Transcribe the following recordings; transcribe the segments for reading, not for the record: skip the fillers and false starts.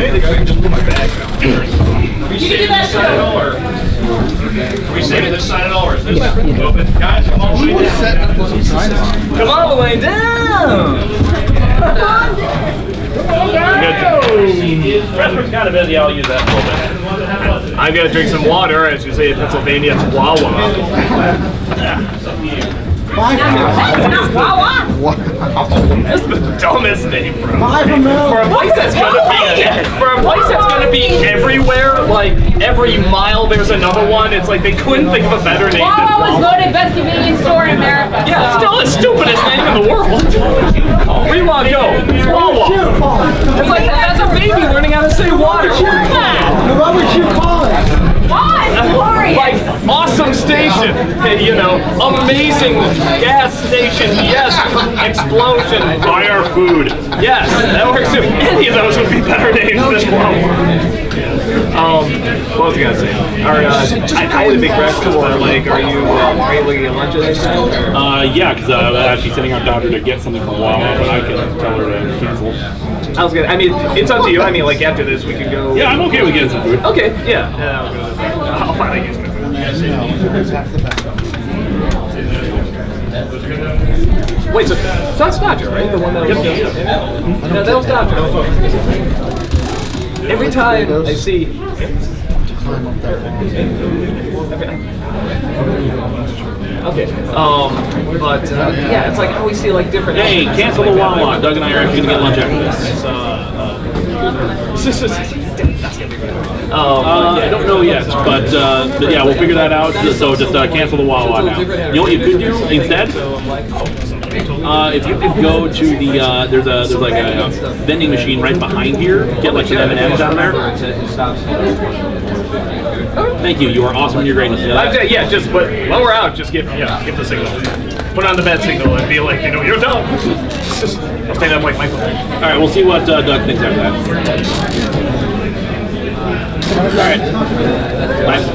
anything, I can just put my bag down. Are we saving this side at all, or? Are we saving this side at all, or is this open? Guys, come on, way down. Come on, way down! Restroom's kind of busy, I'll use that a little bit. I'm gonna drink some water, as you say in Pennsylvania, it's Wawa. Not Wawa. That's the dumbest name, bro. $5 a mil. For a place that's gonna be everywhere, like every mile there's another one. It's like they couldn't think of a better name. Wawa was voted best convenience store in America. Yeah, still the stupidest name in the world. Rewind, go. Wawa. It's like that's a baby learning how to say water. What would you call it? Why? Glorious. Like awesome station, you know, amazing gas station. Yes, explosion. Buy our food. Yes, that works too. Any of those would be better names than Wawa. What was I gonna say? I had a big breakfast. Like, are you looking at lunch at this time? Yeah, because I'm actually sending our daughter to get something from Wawa, but I can tell her to cancel. I was gonna. I mean, it's up to you. I mean, like after this, we can go. Yeah, I'm okay with getting some food. Okay. Yeah. I'll finally use my food. Wait, so that's Dodger, right? The one that was. Yeah, that was Dodger. Every time I see. Okay. But yeah, it's like I always see like different. Hey, cancel the Wawa. Doug and I are actually gonna get lunch after this. I don't know yet, but yeah, we'll figure that out. So just cancel the Wawa now. You know what you could do instead? If you could go to the there's like a vending machine right behind here. Get like some M&Ms down there. Thank you. You are awesome in your greatness. Yeah, just but when we're out, just give the signal. Put on the bad signal and be like, you know, you're done. I'll stay that way, Michael. All right, we'll see what Doug thinks after that. All right. Nice.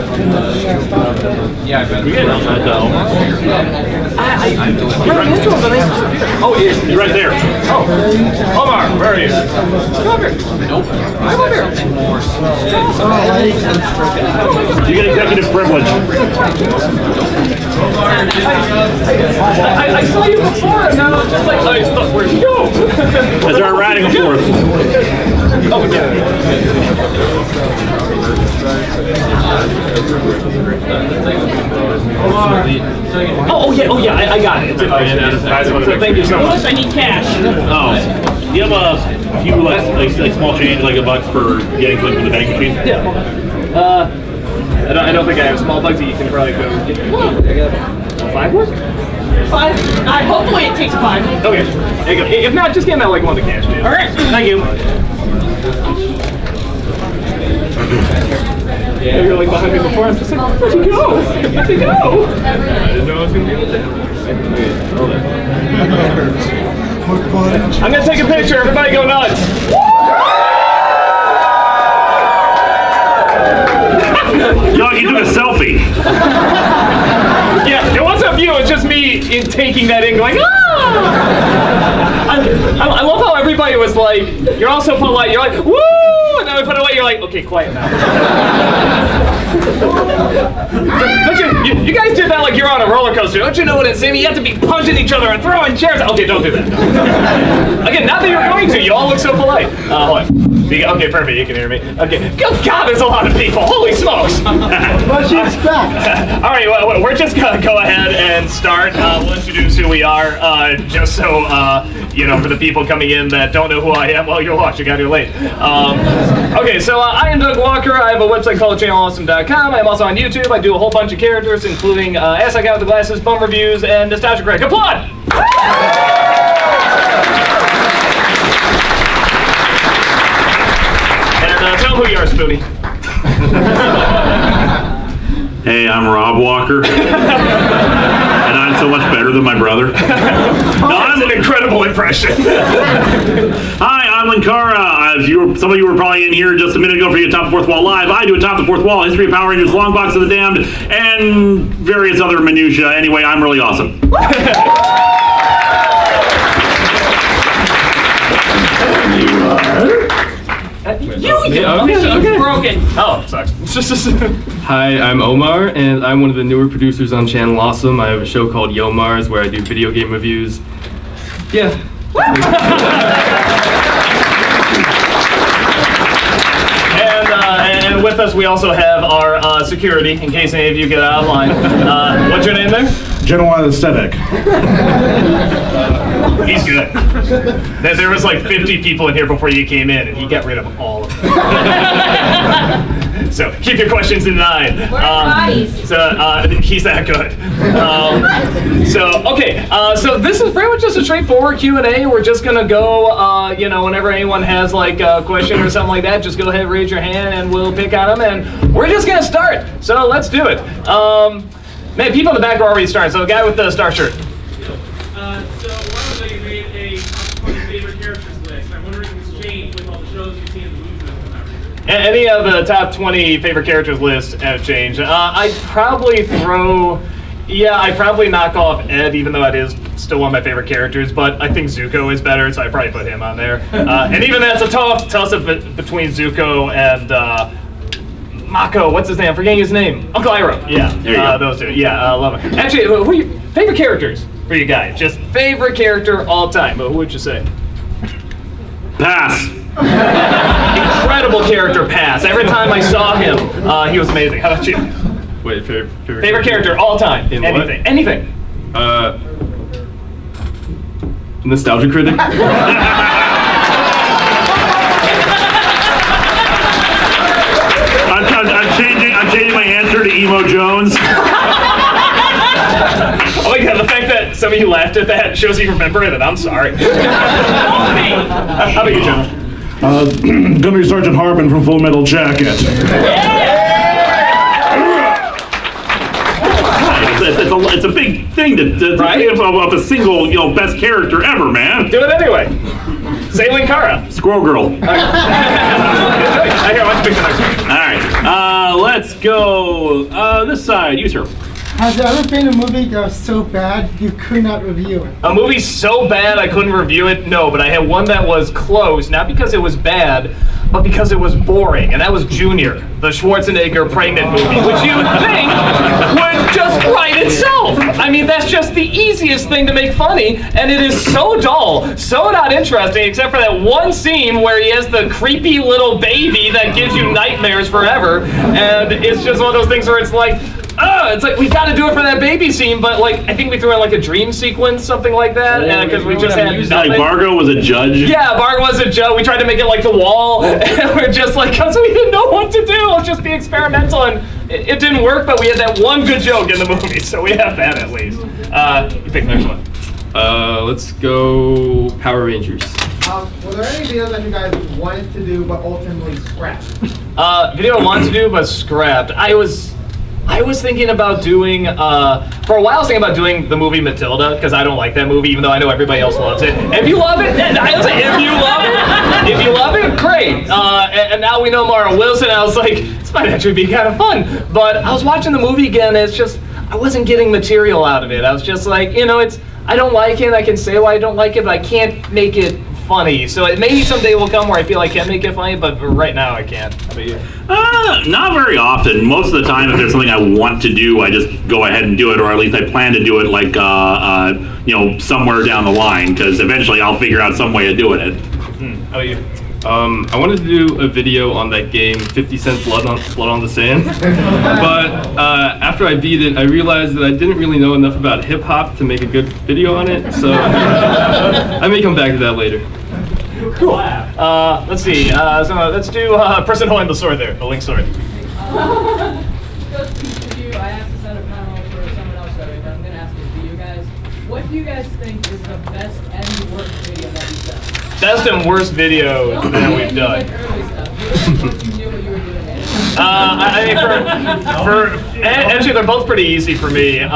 Yeah, I bet. You get it. I ran into him, but oh, He's right there. Oh, Omar, where are you? Come over here. Nope. I'm over here. You get executive privilege. I saw you before, and I was just like, where'd you go? As they're riding forth. Oh, yeah. Oh yeah, I got it. It's in my so thank you so much. I need cash. Oh, do you have a few like small change, like $1 for getting something from the bank machine? Yeah. I don't think I have small bugs that you can probably go get. $5 work? 5. Hopefully it takes 5. Okay. There you go. If not, just get that like one of the cash. All right. Thank you. Yeah, you're like behind me before. I'm just like, where'd you go? Where'd you go? I didn't know I was gonna be able to. I'm gonna take a picture. Everybody go nuts. Yo, you took a selfie. Yeah, it wasn't you. It's just me taking that in, going, ah! I love how everybody was like, you're all so polite. You're like, woo! And then we put it away. You're like, okay, quiet now. You guys did that like you're on a roller coaster. Don't you know what it's in? You have to be punching each other and throwing chairs. Okay, don't do that. Again, not that you're going to. You all look so polite. Hold on. Okay, perfect. You can hear me. Okay. Good God, there's a lot of people. Holy smokes. What you expect? All right, well, we're just going to go ahead and start. We'll introduce who we are, just so, you know, for the people coming in that don't know who I am. Well, you're watching. I got here late. Okay, so I am Doug Walker. I have a website called channelawesome.com. I'm also on YouTube. I do a whole bunch of characters, including Ass I Got with the Glasses, Bum Reviews, and Nostalgia Greg. Applaud! And tell them who you are, Spoonie. Hey, I'm Rob Walker. And I'm so much better than my brother. That's an incredible impression. Hi, I'm Linkara. Some of you were probably in here just a minute ago for your Top the Fourth Wall Live. I do a Top the Fourth Wall, History of Power Rangers, Long Box of the Damned, and various other minutiae. Anyway, I'm really awesome. Okay. Broken. Oh, sucks. Hi, I'm Omar, and I'm one of the newer producers on Channel Awesome. I have a show called Yo Mars where I do video game reviews. Yeah. And with us, we also have our security, in case any of you get out of line. What's your name there? General anesthetic. He's good. There was like 50 people in here before you came in, and he got rid of all of them. So keep your questions in line. He's that good. So this is pretty much just a straightforward Q&A. We're just gonna go, whenever anyone has like a question or something like that, just go ahead and raise your hand, and we'll pick on them, and we're just gonna start. So let's do it. Man, people in the back are already starting. So the guy with the star shirt. So one of you made a top 20 favorite characters list. I'm wondering if it's changed with all the shows you've seen in the movies that come out recently. Any of the top 20 favorite characters lists have changed. I'd probably knock off Ed, even though Ed is still one of my favorite characters, but I think Zuko is better, so I'd probably put him on there. And even that's a toss-up between Zuko and Mako, what's his name? I'm forgetting his name. Uncle Iroh. Yeah, there you go. Those two. Yeah, I love it. Actually, who are your favorite characters for you guys? Just favorite character all time. Who would you say? Pass. Incredible character, Pass. Every time I saw him, he was amazing. How about you? Wait, Favorite character all time. In anything. what? Anything. Nostalgia Critic. I'm changing my answer to Emo Jones. Oh my god, the fact that some of you laughed at that shows you remember it, and I'm sorry. How about you, John? Gunnery Sergeant Harbin from Full Metal Jacket. It's a big thing to Right? think of a single, best character ever, man. Do it anyway. Sailing Kara. Squirrel Girl. Here, why don't you pick the next one? All right, let's go this side. You, sir. Has there ever been a movie that was so bad you could not review it? A movie so bad I couldn't review it? No, but I had one that was close, not because it was bad, but because it was boring, and that was Junior, the Schwarzenegger pregnant movie, which you would think would just write itself. I mean, that's just the easiest thing to make funny, and it is so dull, so not interesting, except for that one scene where he has the creepy little baby that gives you nightmares forever, and it's just one of those things where it's like, it's like we got to do it for that baby scene, but like I think we threw in like a dream sequence, something like that, because we just had nothing. Like Bargo was a judge. Yeah, Bargo was a joke. We tried to make it like The Wall, and we're just like, because we didn't know what to do. Let's just be experimental, and it didn't work. But we had that one good joke in the movie, so we have that at least. You pick the next one. Let's go Power Rangers. Were there any videos that you guys wanted to do but ultimately scrapped? Video I wanted to do but scrapped. I was thinking about doing, for a while I was thinking about doing the movie Matilda, because I don't like that movie, even though I know everybody else loves it. If you love it, I was like, if you love it, great. And now we know Mara Wilson, I was like, this might actually be kind of fun. But I was watching the movie again, and it's just, I wasn't getting material out of it. I was just like, I don't like it, I can say why I don't like it, but I can't make it funny. So maybe someday will come where I feel I can make it funny, but right now I can't. How about you? Not very often. Most of the time, if there's something I want to do, I just go ahead and do it, or at least I plan to do it like, somewhere down the line, because eventually I'll figure out some way of doing it. How about you? I wanted to do a video on that game, 50 Cent Blood on the Sand, but after I beat it, I realized that I didn't really know enough about hip-hop to make a good video on it, so I may come back to that later. Cool. Let's see. So let's do person holding the sword there, the link sword. Just each of you, I asked to set a panel for someone else already, but I'm going to ask it to you guys. What do you guys think is the best and worst video that you've done? Best and worst video that we've done. Like early stuff. You knew what you were doing. Actually, they're both pretty easy for me.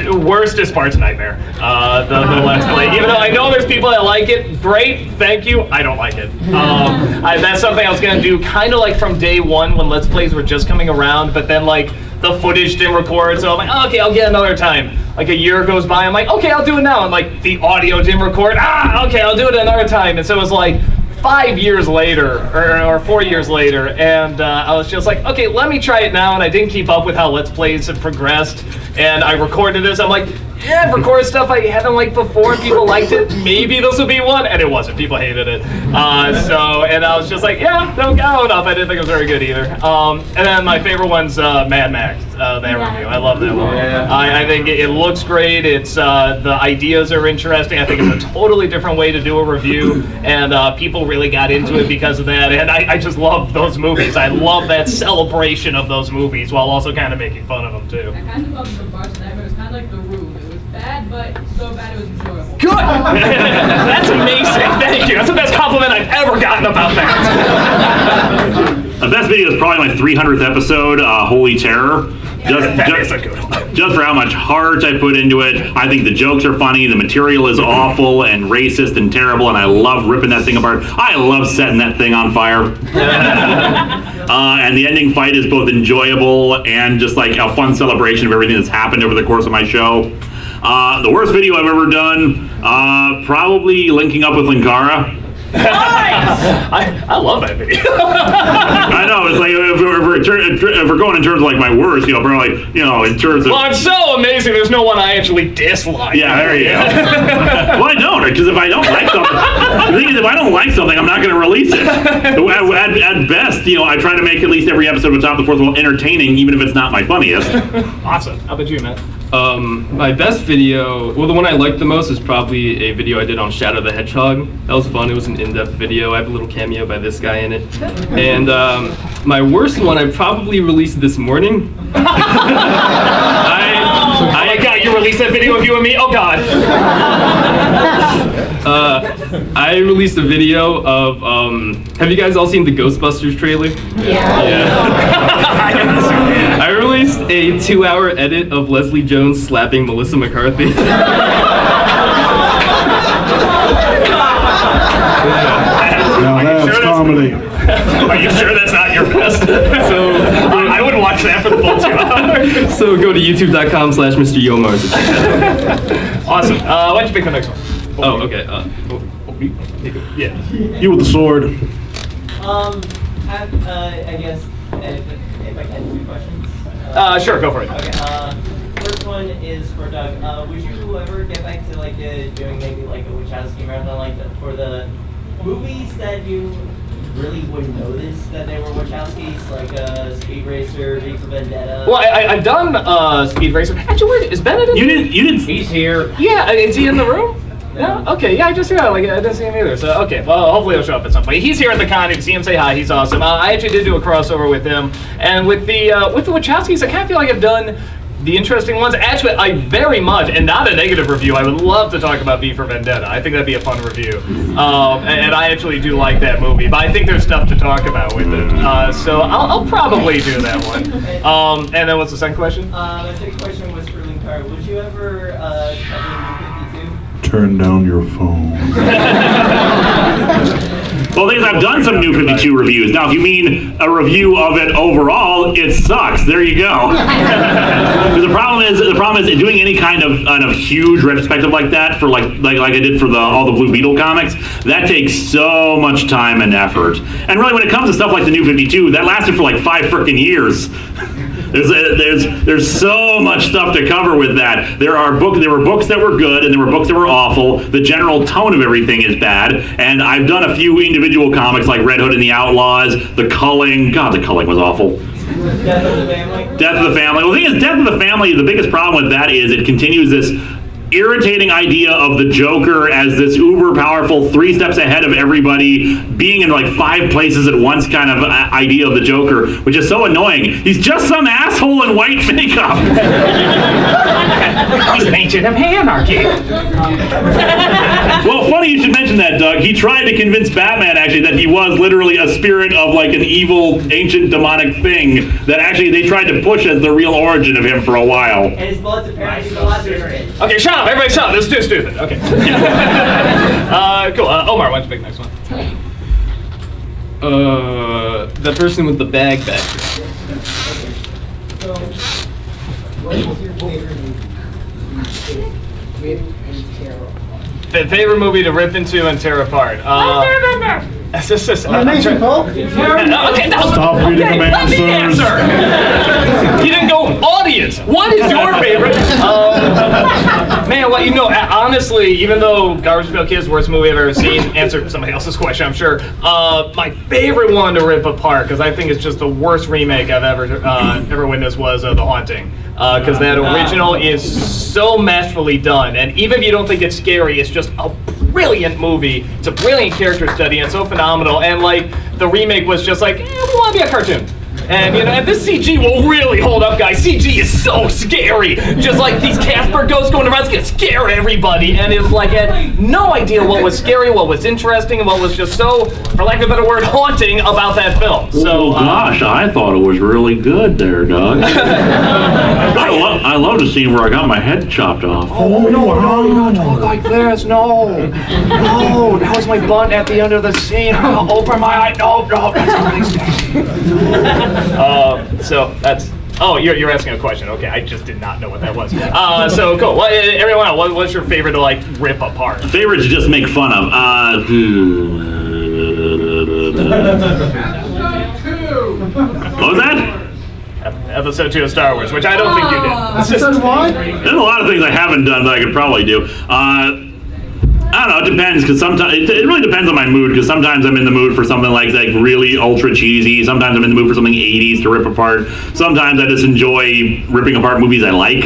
Worst is Parts Nightmare, the Let's Play. Even though I know there's people that like it, great, thank you, I don't like it. That's something I was going to do kind of like from day one when Let's Plays were just coming around, but then like the footage didn't record, so I'm like, okay, I'll get another time. Like a year goes by, I'm like, okay, I'll do it now, and like the audio didn't record, okay, I'll do it another time. And so it was like 5 years later, or 4 years later, and I was just like, okay, let me try it now, and I didn't keep up with how Let's Plays had progressed, and I recorded this. I'm like, yeah, I've recorded stuff I haven't liked before, and people liked it, maybe this will be one, and it wasn't. People hated it. And I was just like, yeah, don't go enough. I didn't think it was very good either. And then my favorite one's Mad Max, that review. I love that one. I think it looks great. It's the ideas are interesting. I think it's a totally different way to do a review, and people really got into it because of that. And I just love those movies. I love that celebration of those movies while also kind of making fun of them too. I kind of loved the Bars and it was kind of like The Room. It was bad, but so bad it was enjoyable. Good! That's amazing. Thank you. That's the best compliment I've ever gotten about that. The best video is probably my 300th episode, Holy Terror. That is a good one. Just for how much heart I put into it. I think the jokes are funny, the material is awful and racist and terrible, and I love ripping that thing apart. I love setting that thing on fire. And the ending fight is both enjoyable and just like a fun celebration of everything that's happened over the course of my show. The worst video I've ever done, probably linking up with Linkara. I love that video. I know, it's like, if we're going in terms of like my worst, probably, in terms of... Well, it's so amazing there's no one I actually dislike. Yeah, there you go. Well, I don't, because if I don't like something, the thing is, if I don't like something, I'm not going to release it. At best, I try to make at least every episode of Top of the Fourth Wall entertaining, even if it's not my funniest. Awesome. How about you, Matt? My best video, well, the one I liked the most is probably a video I did on Shadow the Hedgehog. That was fun. It was an in-depth video. I have a little cameo by this guy in it. And my worst one I probably released this morning. Oh my God, you released that video of you and me? Oh God. I released a video of, have you guys all seen the Ghostbusters trailer? Yeah. I released a 2-hour edit of Leslie Jones slapping Melissa McCarthy. Now that's comedy. Are you sure that's not your best? So I would watch that for the full 2 hours. So go to youtube.com/Mr. Yomars. Awesome. Why don't you pick the next one? Oh, okay. Yeah. You with the sword. I guess if I can, 2 questions. Sure, go for it. Okay. First one is for Doug. Would you ever get back to doing maybe like a Wachowski marathon for the movies that you really wouldn't notice that they were Wachowskis, like Speed Racer, V for Vendetta? Well, I've done Speed Racer. Actually, where is Bennett in You didn't. He's here. Yeah, is he in the room? Yeah. Okay. Yeah, I just I didn't see him either. So okay. Well, hopefully he'll show up at some point. He's here at the con. You can see him. Say hi. He's awesome. I actually did do a crossover with him, and with the Wachowskis, I kind of feel like I've done the interesting ones. Actually, I very much, and not a negative review, I would love to talk about V for Vendetta. I think that'd be a fun review. And I actually do like that movie, but I think there's stuff to talk about with it. So I'll probably do that one. And then what's the second question? My second question was for Linkar. Would you ever cover New 52? Turn down your phone. Well, the thing is, I've done some New 52 reviews. Now, if you mean a review of it overall, it sucks. There you go. Because the problem is doing any kind of huge retrospective like that for like I did for all the Blue Beetle comics. That takes so much time and effort. And really, when it comes to stuff like the New 52, that lasted for like 5 frickin' years. There's so much stuff to cover with that. There were books that were good and there were books that were awful. The general tone of everything is bad. And I've done a few individual comics like Red Hood and the Outlaws, The Culling. God, The Culling was awful. Death of the Family? Death of the Family. Well, the thing is, Death of the Family, the biggest problem with that is it continues this irritating idea of the Joker as this uber powerful 3 steps ahead of everybody, being in like 5 places at once kind of idea of the Joker, which is so annoying. He's just some asshole in white makeup. He's an agent of anarchy. Well, funny you should mention that, Doug. He tried to convince Batman actually that he was literally a spirit of like an evil ancient demonic thing that actually they tried to push as the real origin of him for a while. And his blood's apparently the last spirit. Okay, shut up. Everybody shut up. This is too stupid. Okay. Cool. Omar, why don't you pick the next one? That person with the bag back. So, what is your favorite movie? Rip and tear apart. Favorite movie to rip into and tear apart? Animation, Paul. Okay, now, Stop reading the let me answers. answer. You didn't go, audience. What is your favorite? Man, well, you know, honestly, even though Garbage Pail Kids, worst movie I've ever seen, answer somebody else's question, I'm sure. My favorite one to rip apart, because I think it's just the worst remake I've ever witnessed, was The Haunting. Because that original is so masterfully done, and even if you don't think it's scary, it's just a brilliant movie. It's a brilliant character study, and so phenomenal. And like the remake was just like, we want to be a cartoon. And you know, and this CG will really hold up, guys. CG is so scary. Just like these Casper ghosts going around, it's gonna scare everybody. And it's like, I had no idea what was scary, what was interesting, and what was just so, for lack of a better word, haunting about that film. So, gosh, I thought it was really good there, Doug. I love the scene where I got my head chopped off. Oh, no, you don't talk like this, no. No, that was my butt at the end of the scene. Open my eye, no, that's really so that's, oh, you're asking a question. Okay, I just did not know what that was. So cool. Well, everyone else, what's your favorite to like rip apart? Favorite to just make fun of. What was that? Episode 2 of Star Wars, which I don't think you did. Episode 1? There's a lot of things I haven't done that I could probably do. I don't know, it depends, because sometimes, it really depends on my mood, because sometimes I'm in the mood for something like really ultra cheesy, sometimes I'm in the mood for something 80s to rip apart, sometimes I just enjoy ripping apart movies I like,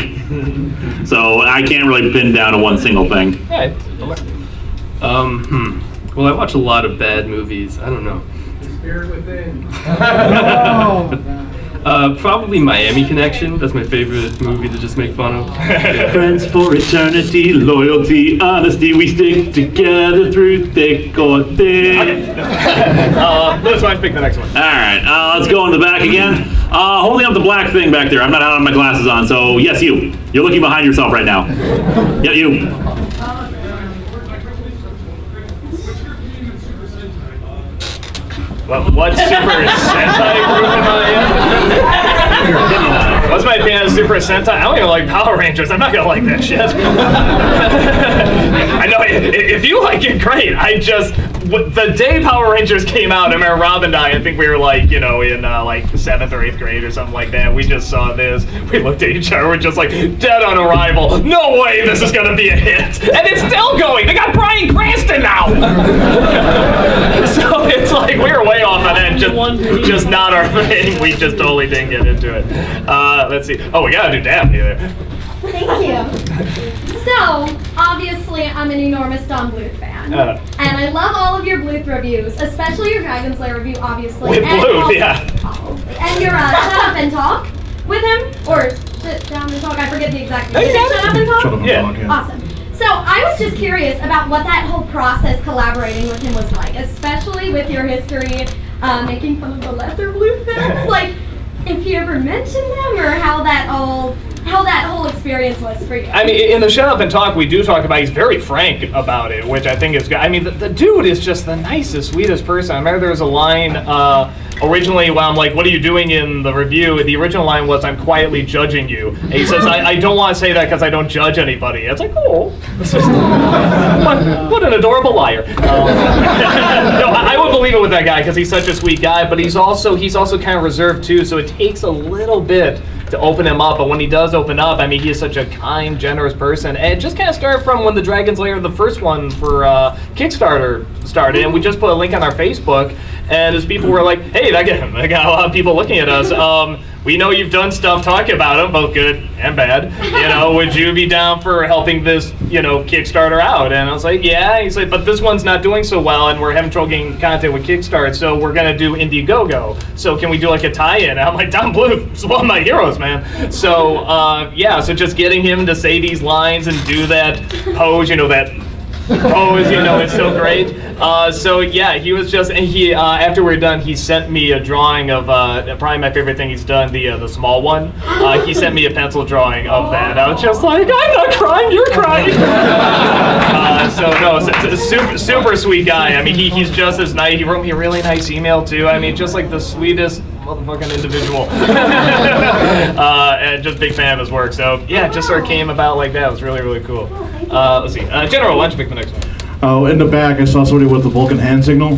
so I can't really pin down to one single thing. Right. Well, I watch a lot of bad movies. I don't know. Spirit Within. Probably Miami Connection. That's my favorite movie to just make fun of. Friends for eternity, loyalty, honesty, we stick together through thick or thin. Let's pick the next one. Alright, let's go in the back again. Holding up the black thing back there. I'm not having my glasses on, so yes, you. You're looking behind yourself right now. Yeah, you. Well, what Super Sentai group am I in? What's my opinion of Super Sentai? I don't even like Power Rangers. I'm not gonna like that shit. I know, if you like it, great. The day Power Rangers came out, I remember Rob and I think we were like, you know, in like 7th or 8th grade or something like that. We just saw this. We looked at each other. We're just like, dead on arrival. No way this is gonna be a hit. And it's still going. They got Bryan Cranston now. So it's like, we were way off on that. Just not our thing. We just totally didn't get into it. Let's see. Oh, we gotta do Daphne there. Thank you. So, obviously, I'm an enormous Don Bluth fan. And I love all of your Bluth reviews, especially your Dragon Slayer review, obviously. With Bluth, yeah. And your Shut Up and Talk with him, or Sit Down and Talk, I forget the exact name. Shut Up and Talk? Yeah. Awesome. So, I was just curious about what that whole process collaborating with him was like, especially with your history making fun of the lesser Bluth films. Like, if you ever mentioned them, or how that whole experience was for you. I mean, in the Shut Up and Talk, we do talk about, he's very frank about it, which I think is good. I mean, the dude is just the nicest, sweetest person. I remember there was a line originally when I'm like, what are you doing in the review? The original line was, I'm quietly judging you. And he says, I don't want to say that because I don't judge anybody. It's like, oh, it's just, what an adorable liar. No, I would believe it with that guy because he's such a sweet guy, but he's also kind of reserved too, so it takes a little bit to open him up, but when he does open up, I mean, he is such a kind, generous person. And it just kind of started from when the Dragon Slayer, the first one for Kickstarter started, and we just put a link on our Facebook, and as people were like, hey, that got a lot of people looking at us. We know you've done stuff talking about him, both good and bad. You know, would you be down for helping this, you know, Kickstarter out? And I was like, yeah. He's like, but this one's not doing so well, and we're having trouble getting content with Kickstarter, so we're gonna do Indiegogo. So can we do like a tie-in? And I'm like, Don Bluth is one of my heroes, man. So yeah, so just getting him to say these lines and do that pose, you know, that pose, you know, it's so great. So yeah, he was just, and he after we're done, he sent me a drawing of probably my favorite thing he's done, the small one. He sent me a pencil drawing of that. I was just like, I'm not crying, you're crying. So no, super sweet guy. I mean, he's just as nice. He wrote me a really nice email too. I mean, just like the sweetest motherfucking individual. And just big fan of his work. So yeah, it just sort of came about like that. It was really, really cool. Let's see. General, why don't you pick the next one? Oh, in the back, I saw somebody with the Vulcan hand signal.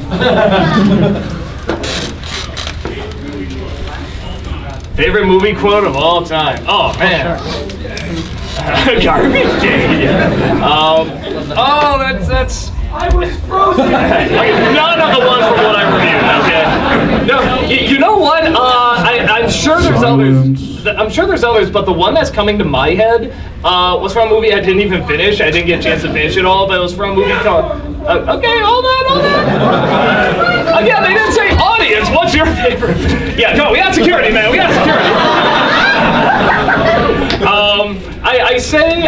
Favorite movie quote of all time? Oh, man. Garbage day. Yeah. Oh, that's. I was frozen. None of the ones from what I reviewed. Okay. No, you know what? I'm sure there's others. I'm sure there's others, but the one that's coming to my head was from a movie I didn't even finish. I didn't get a chance to finish it all, but it was from a movie called. Okay, hold on. Again, they didn't say audience. What's your favorite? Yeah, come on. We got security, man. We got security. I say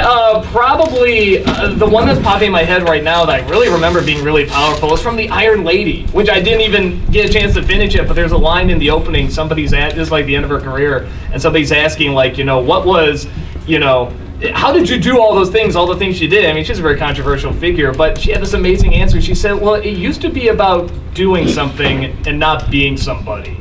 probably the one that's popping in my head right now that I really remember being really powerful is from The Iron Lady, which I didn't even get a chance to finish it, but there's a line in the opening, somebody's at, this is like the end of her career, and somebody's asking like, what was, how did you do all those things, all the things you did? I mean, she's a very controversial figure, but she had this amazing answer. She said, well, it used to be about doing something and not being somebody.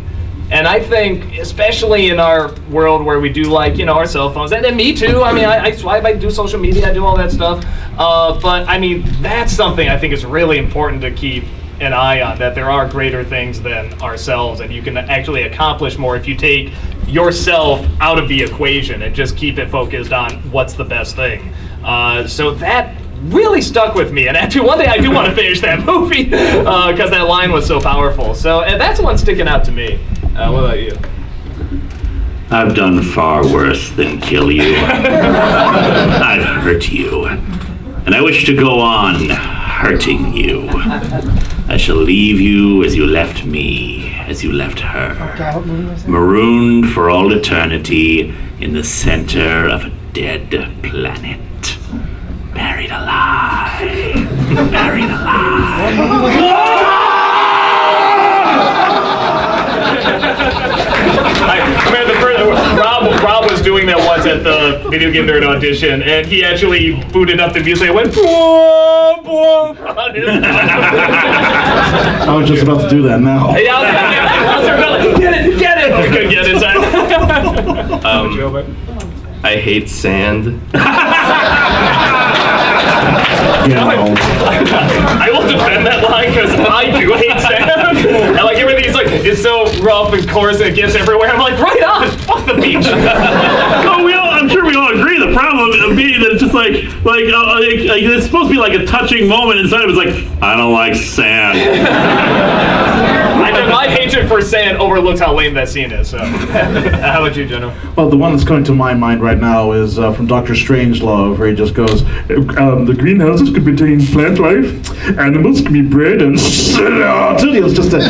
And I think, especially in our world where we do like, our cell phones, and me too, I mean, I swipe, I do social media, I do all that stuff. But I mean, that's something I think is really important to keep an eye on, that there are greater things than ourselves, and you can actually accomplish more if you take yourself out of the equation and just keep it focused on what's the best thing. So that really stuck with me, and actually one day I do want to finish that movie because that line was so powerful. So and that's one sticking out to me. What about you? I've done far worse than kill you. I've hurt you, and I wish to go on hurting you. I shall leave you as you left me, as you left her, marooned for all eternity in the center of a dead planet. Buried alive. Buried alive. Rob was doing that once at the Video Game Nerd audition, and he actually booted up the music and went, "Bwah, bwah," on his I was just about to do that now. Yeah, I was like, get it! I couldn't get it in time. I hate sand. I will defend that line because I do hate sand. And like everything's like, it's so rough and coarse and it gets everywhere. I'm like, right on, fuck the beach. I'm sure we all agree. The problem being that it's just like it's supposed to be like a touching moment inside of it's like, I don't like sand. My hatred for sand overlooks how lame that scene is. So, how about you, Jenna? Well, the one that's coming to my mind right now is from Dr. Strangelove, where he just goes, the greenhouses could contain plant life, animals can be bred, and it's just an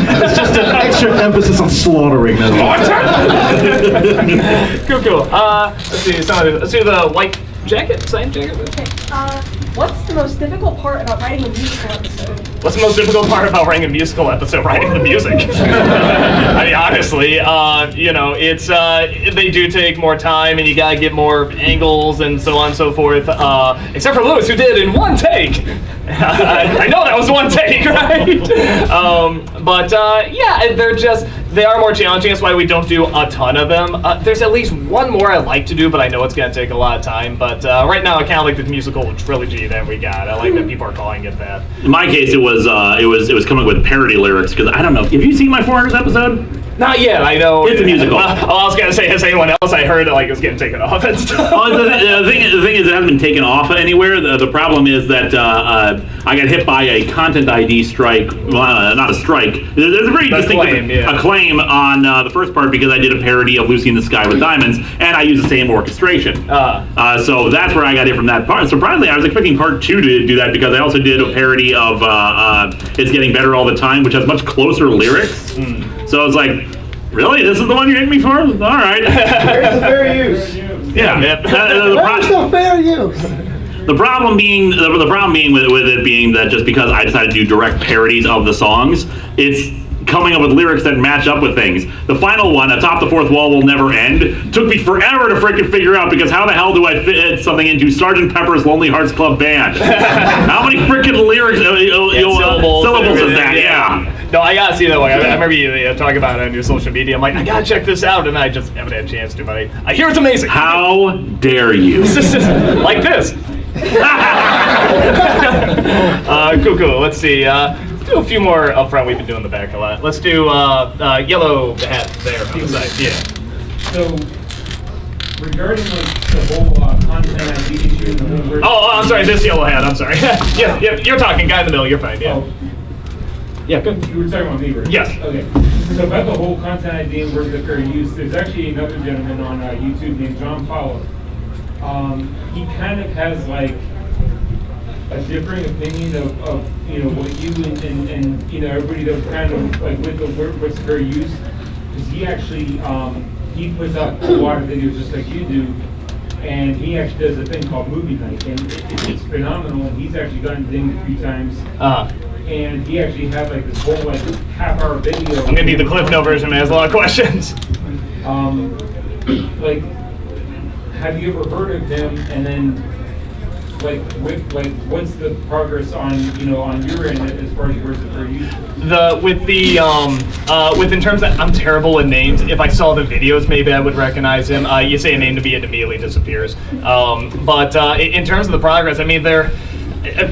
extra emphasis on slaughtering. Cool. Let's see the white jacket, same jacket. Okay. What's the most difficult part about writing a musical episode? What's the most difficult part about writing a musical episode? Writing the music. I mean, honestly, it's they do take more time, and you gotta get more angles and so on and so forth. Except for Lewis, who did in one take. I know that was one take, right? They are more challenging. That's why we don't do a ton of them. There's at least one more I'd like to do, but I know it's gonna take a lot of time. But right now, I kind of like the musical trilogy that we got. I like that people are calling it that. In my case, it was coming up with parody lyrics because I don't know. Have you seen my 400th episode? Not yet. I know it's a musical. I was gonna say, has anyone else? I heard it was getting taken off and stuff. The thing is, it hasn't been taken off anywhere. The problem is that I got hit by a content ID strike. Well, not a strike. There's a very distinct acclaim on the first part because I did a parody of Lucy in the Sky with Diamonds, and I used the same orchestration. So that's where I got hit from that part. Surprisingly, I was expecting part 2 to do that because I also did a parody of It's Getting Better All the Time, which has much closer lyrics. So I was like, really? This is the one you're hitting me for? All right. Where's the fair use? Yeah. Where's the fair use? The problem being with it being that just because I decided to do direct parodies of the songs, it's coming up with lyrics that match up with things. The final one, Atop the Fourth Wall Will Never End, took me forever to frickin' figure out because how the hell do I fit something into Sgt. Pepper's Lonely Hearts Club Band? How many frickin' lyrics, syllables is that? Yeah. No, I gotta see that one. I remember you talking about it on your social media. I'm like, I gotta check this out, and I just haven't had a chance to, but I hear it's amazing. How dare you? Like this. Cool. Let's see. Let's do a few more up front. We've been doing the back a lot. Let's do yellow hat there on the side. Yeah. So, regarding like the whole content ID issue, and the whole Oh, I'm sorry. This yellow hat. I'm sorry. yeah. You're talking. Guy in the middle. You're fine. Yeah. Oh, Yeah. Good. you were talking about me, right? Yes. Okay. So about the whole content ID and words of fair use, there's actually another gentleman on YouTube named John Powell. He kind of has like a differing opinion of you know what you and you know everybody that was kind of like with the words of fair use, because he actually he puts up a lot of videos just like you do, and he actually does a thing called movie night, and it's phenomenal. And he's actually gotten dinged a few times. And he actually had like this whole like half-hour video. I'm gonna need the Cliff Note version. Man, there's a lot of questions. Like, have you ever heard of him? And then, what's the progress on on your end as far as words of fair use? With in terms of, I'm terrible with names. If I saw the videos, maybe I would recognize him. You say a name to me, it immediately disappears. But in terms of the progress, I mean,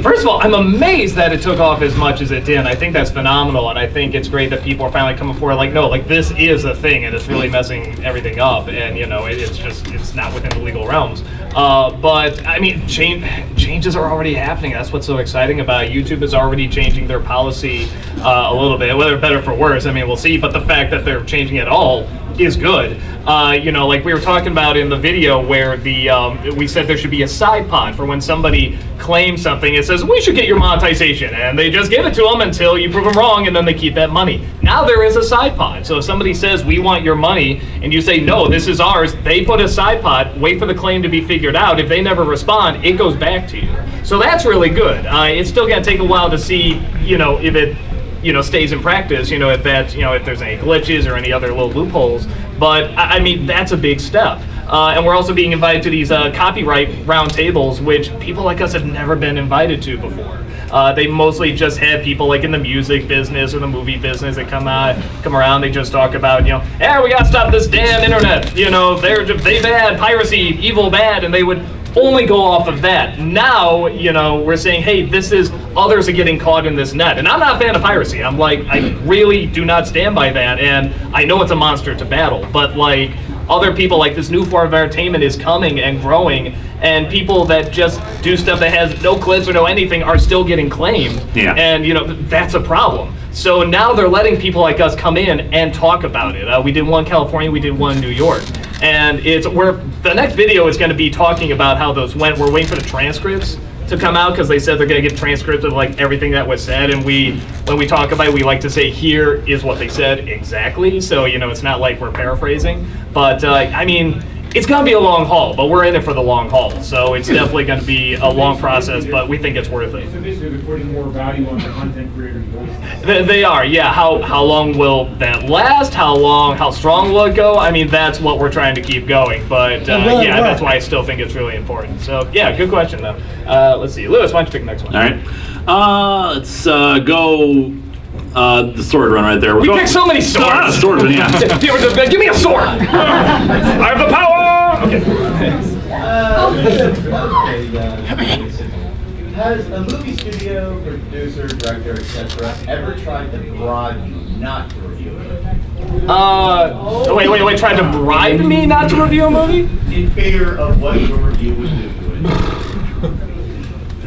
first of all, I'm amazed that it took off as much as it did. I think that's phenomenal, and I think it's great that people are finally coming forward like, no, like this is a thing, and it's really messing everything up, and it's not within the legal realms. But I mean, changes are already happening. That's what's so exciting about it. YouTube is already changing their policy a little bit, whether better for worse. I mean, we'll see. But the fact that they're changing it all is good. Like we were talking about in the video where we said there should be a side pod for when somebody claims something. It says, we should get your monetization, and they just give it to them until you prove them wrong, and then they keep that money. Now there is a side pod. So if somebody says, we want your money, and you say, no, this is ours, they put a side pod, wait for the claim to be figured out. If they never respond, it goes back to you. So that's really good. It's still going to take a while to see, if it stays in practice, if that's, if there's any glitches or any other little loopholes. But I mean, that's a big step. And we're also being invited to these copyright roundtables, which people like us have never been invited to before. They mostly just had people like in the music business or the movie business that come around. They just talk about, we gotta stop this damn internet. They bad, piracy, evil, bad, and they would only go off of that. Now, we're saying, hey, others are getting caught in this net. And I'm not a fan of piracy. I'm like, I really do not stand by that. And I know it's a monster to battle, but like other people, like this new form of entertainment is coming and growing, and people that just do stuff that has no clips or no anything are still getting claimed. Yeah. And that's a problem. So now they're letting people like us come in and talk about it. We did one in California, we did one in New York. And the next video is going to be talking about how those went. We're waiting for the transcripts to come out because they said they're going to get transcripts of like everything that was said. And when we talk about it, we like to say, here is what they said exactly. So, it's not like we're paraphrasing. But, I mean, it's going to be a long haul, but we're in it for the long haul. So it's definitely going to be a long process, but we think it's worth it. So basically they're putting more value on the content creator's voice. They are, yeah. How long will that last? How strong will it go? I mean, that's what we're trying to keep going. But that's why I still think it's really important. So yeah, good question though. Let's see, Lewis, why don't you pick the next one? All right. Let's go. The sword run right there. We picked so many swords. Sword, yeah. Give me a sword. I have the power. Okay. Has a movie studio, producer, director, etc. ever tried to bribe you not to review it? Wait, tried to bribe me not to review a movie? In favor of what your review would do to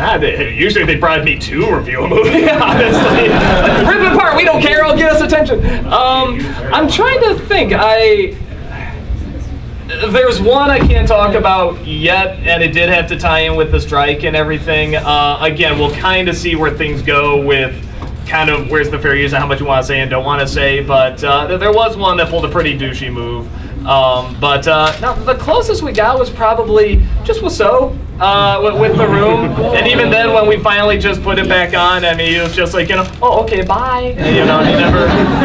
it. Usually they bribe me to review a movie, honestly. Rip it apart, we don't care, it'll get us attention. I'm trying to think, there's one I can't talk about yet, and it did have to tie in with the strike and everything. Again, we'll kind of see where things go with kind of where's the fair use and how much you want to say and don't want to say, but there was one that pulled a pretty douchey move. No, the closest we got was probably just with The Room, and even then when we finally just put it back on, I mean, it was just like, oh, okay, bye. And, he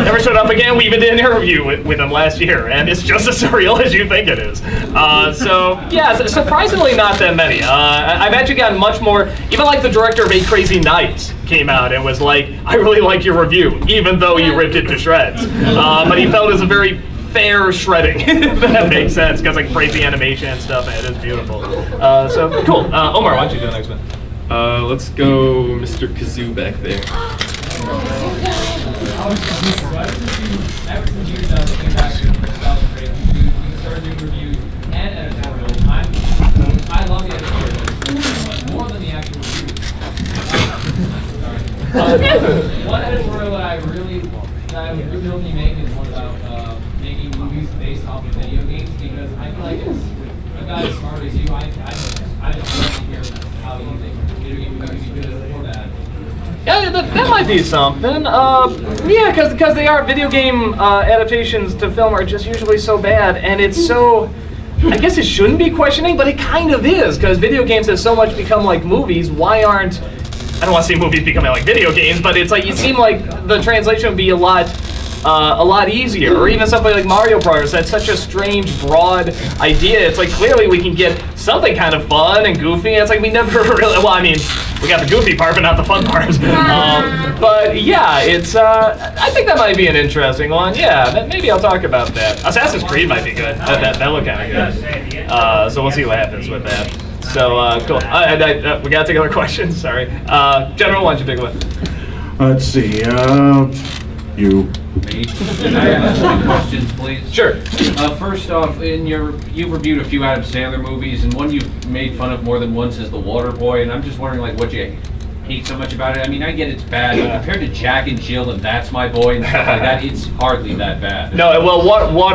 never showed up again. We even did an interview with him last year, and it's just as surreal as you think it is. So yeah, surprisingly not that many. I've actually gotten much more, even like the director of 8 Crazy Nights came out and was like, I really like your review, even though you ripped it to shreds. But he felt it was a very fair shredding, if that makes sense, because like crazy animation and stuff, and it is beautiful. So cool. Omar, why don't you do the next one? Let's go Mr. Kazoo back there. Ever since you came back to Critic, you started doing reviews and editorials. I love the editorials more than the actual reviews. One editorial that I would really hope you make is one about making movies based off of video games, because I feel like it's a guy as smart as you. I don't want to hear how you think video game movies are good or bad. Yeah, that might be something. Yeah, because they are video game adaptations to film are just usually so bad, and it's so. I guess it shouldn't be questioning, but it kind of is, because video games have so much become like movies. Why aren't? I don't want to say movies becoming like video games, but it's like you seem like the translation would be a lot easier, or even something like Mario Brothers. That's such a strange, broad idea. It's like clearly we can get something kind of fun and goofy. It's like we never really. Well, I mean, we got the goofy part, but not the fun part. But yeah, it's. I think that might be an interesting one. Yeah, maybe I'll talk about that. Assassin's Creed might be good. That looked kind of good. So we'll see what happens with that. So cool. We gotta take other questions. Sorry, General, why don't you pick one? Let's see. You. Me? I have some questions, please. Sure. First off, you've reviewed a few Adam Sandler movies, and one you've made fun of more than once is The Water Boy, and I'm just wondering, like, what you hate so much about it. I mean, I get it's bad, but compared to Jack and Jill and That's My Boy and stuff like that, it's hardly that bad. No, well, why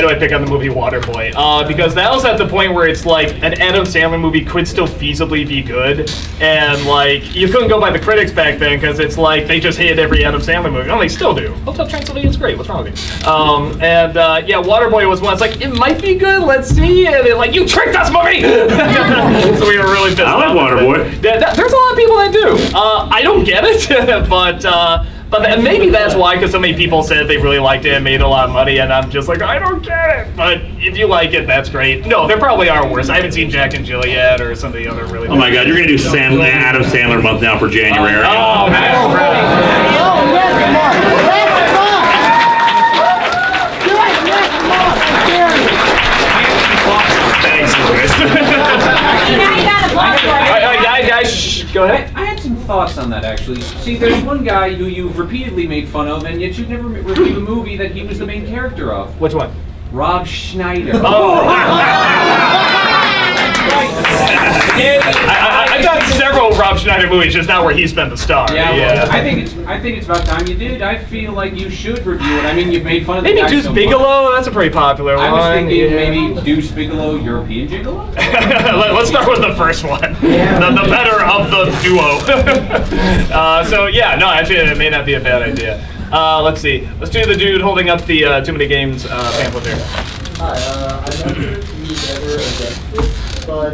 do I pick on the movie Waterboy? Because that was at the point where it's like an Adam Sandler movie could still feasibly be good, and like you couldn't go by the critics back then because it's like they just hated every Adam Sandler movie. Oh, they still do. Hotel Transylvania's great. What's wrong with you? Yeah, Waterboy was one. It's like it might be good. Let's see. And they're like, you tricked us, movie. So we were really pissed. I like Waterboy. There's a lot of people that do. I don't get it, but maybe that's why, because so many people said they really liked it and made a lot of money, and I'm just like, I don't get it. But if you like it, that's great. No, there probably are worse. I haven't seen Jack and Jill yet, or some of the other really. Oh my God, you're gonna do Adam Sandler month now for January. Oh Thanks, guys, shh, go ahead. I had some thoughts on that, actually. See, there's one guy who you've repeatedly made fun of, and yet you've never reviewed a movie that he was the main character of. Which one? Rob Schneider. I've done several Rob Schneider movies, just not where he's been the star. Yeah. I think it's about time you did. I feel like you should review it. I mean, you've made fun of the maybe guy Deuce so Bigelow. much. That's a pretty popular one. I was thinking maybe Deuce Bigelow, European Gigolo. Let's start with the first one. The better of the duo. So yeah, no, actually, it may not be a bad idea. Let's see. Let's do the dude holding up the Too Many Games pamphlet there. Hi, I'm not sure if you ever addressed this, but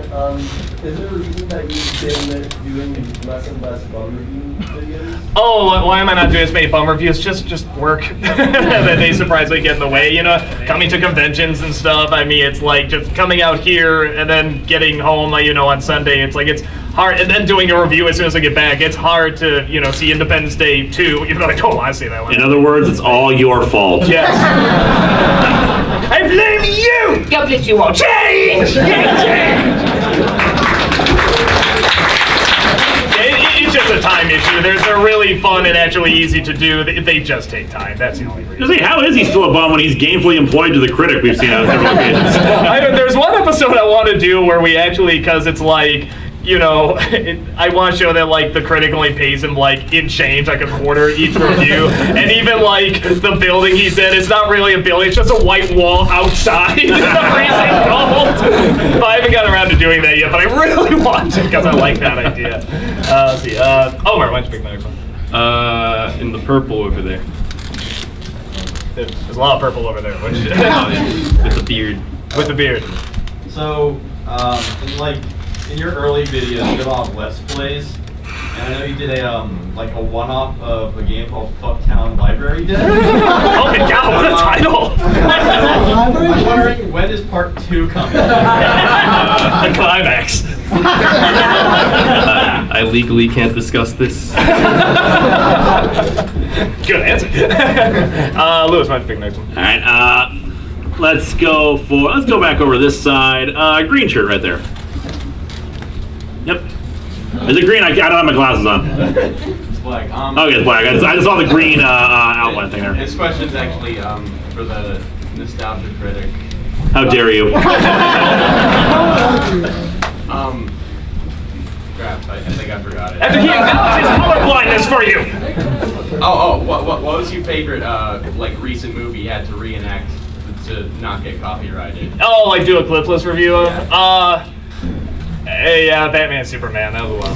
is there a reason that you've been doing less and less bum review videos? Oh, why am I not doing as many bum reviews? Just work. That they surprisingly get in the way, you know? Coming to conventions and stuff. I mean, it's like just coming out here and then getting home, you know, on Sunday. It's like it's hard, and then doing a review as soon as I get back. It's hard to, you know, see Independence Day 2, even though I don't want to see that one. In other words, it's all your fault. Yes. I blame you! God bless you all. Change! It's just a time issue. They're really fun and actually easy to do. They just take time. That's the only reason. How is he still a bum when he's gainfully employed to the Critic we've seen on several occasions? There's one episode I want to do where we actually, because it's like, you know, I want to show that, like, the Critic only pays him, like, in change, like a quarter each review. And even, like, the building he said, it's not really a building, it's just a white wall outside. Freezing cold. But I haven't gotten around to doing that yet, but I really want to because I like that idea. Let's see. Omar, why don't you pick my next one? In the purple over there. There's a lot of purple over there. With the beard. With the beard. So, in your early videos, you did a lot of Let's Plays, and I know you did a one-off of a game called Fucktown Library Day. Oh my God, what a title! I'm wondering, when is part 2 coming? The climax. I legally can't discuss this. Good answer. Lewis, why don't you pick the next one? All right, let's go back over this side. Green shirt right there. Yep. Is it green? I don't have my glasses on. It's black. Okay, it's black. I just saw the green outline thing there. This question's actually for the nostalgia critic. How dare you? Crap, I think I forgot it. After he acknowledges colorblindness for you. What was your favorite like recent movie you had to reenact to not get copyrighted? Oh, like do a clipless review of? Yeah, Batman, Superman, that was one.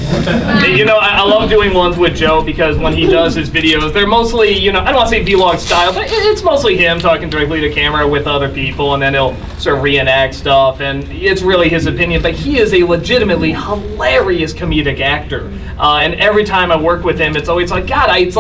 You know, I love doing ones with Joe because when he does his videos, they're mostly, you know, I don't want to say vlog style, but it's mostly him talking directly to camera with other people, and then he'll sort of reenact stuff, and it's really his opinion, but he is a legitimately hilarious comedic actor. And every time I work with him, it's always like, God, I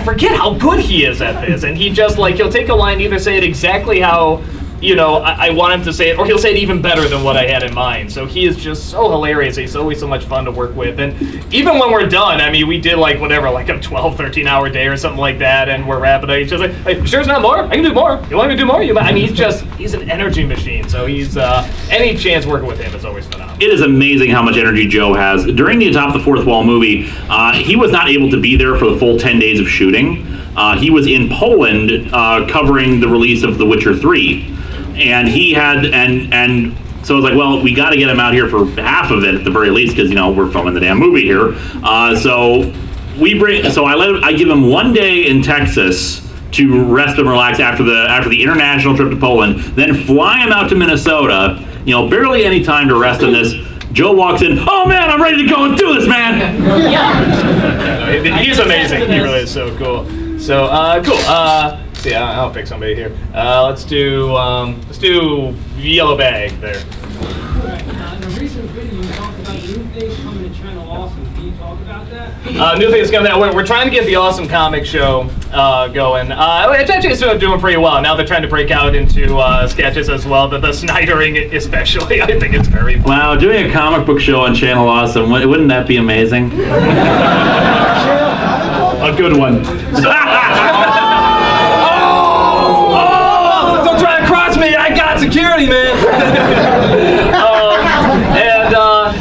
forget how good he is at this, and he just, like, he'll take a line, either say it exactly how, you know, I want him to say it, or he'll say it even better than what I had in mind. So he is just so hilarious. He's always so much fun to work with. And even when we're done, I mean, we did like whatever, like a 12, 13-hour day or something like that, and we're wrapping up. He's just like, hey, sure it's not more? I can do more. You want me to do more? I mean, he's an energy machine. So he's, any chance working with him is always phenomenal. It is amazing how much energy Joe has. During the Atop the Fourth Wall movie, he was not able to be there for the full 10 days of shooting. He was in Poland covering the release of The Witcher 3. And he had, and so I was like, well, we got to get him out here for half of it at the very least, because, you know, we're filming the damn movie here. I give him 1 day in Texas to rest and relax after the international trip to Poland, then fly him out to Minnesota. You know, barely any time to rest in this. Joe walks in, oh man, I'm ready to go and do this, man. Yeah. He's amazing. He really is so cool. So cool. Yeah, I'll pick somebody here. Let's do Yellow Bag there. Alright, in a recent video you talked about new things coming to Channel Awesome. Can you talk about that? New things coming out. We're trying to get the Awesome Comic Show going. It's actually still doing pretty well. Now they're trying to break out into sketches as well. The Snydering especially, I think it's very fun. Wow, doing a comic book show on Channel Awesome, wouldn't that be amazing? A good one. Don't try to cross me! I got security, man!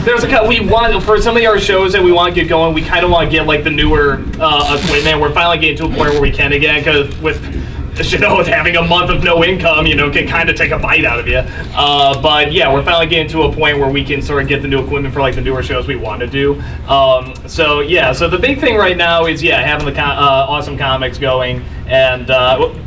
There's we want, for some of our shows that we want to get going, we kind of want to get like the newer equipment. We're finally getting to a point where we can again, because with having a month of no income, you know, can kind of take a bite out of you. But yeah, we're finally getting to a point where we can sort of get the new equipment for like the newer shows we want to do. So yeah, so the big thing right now is having the Awesome Comics going, and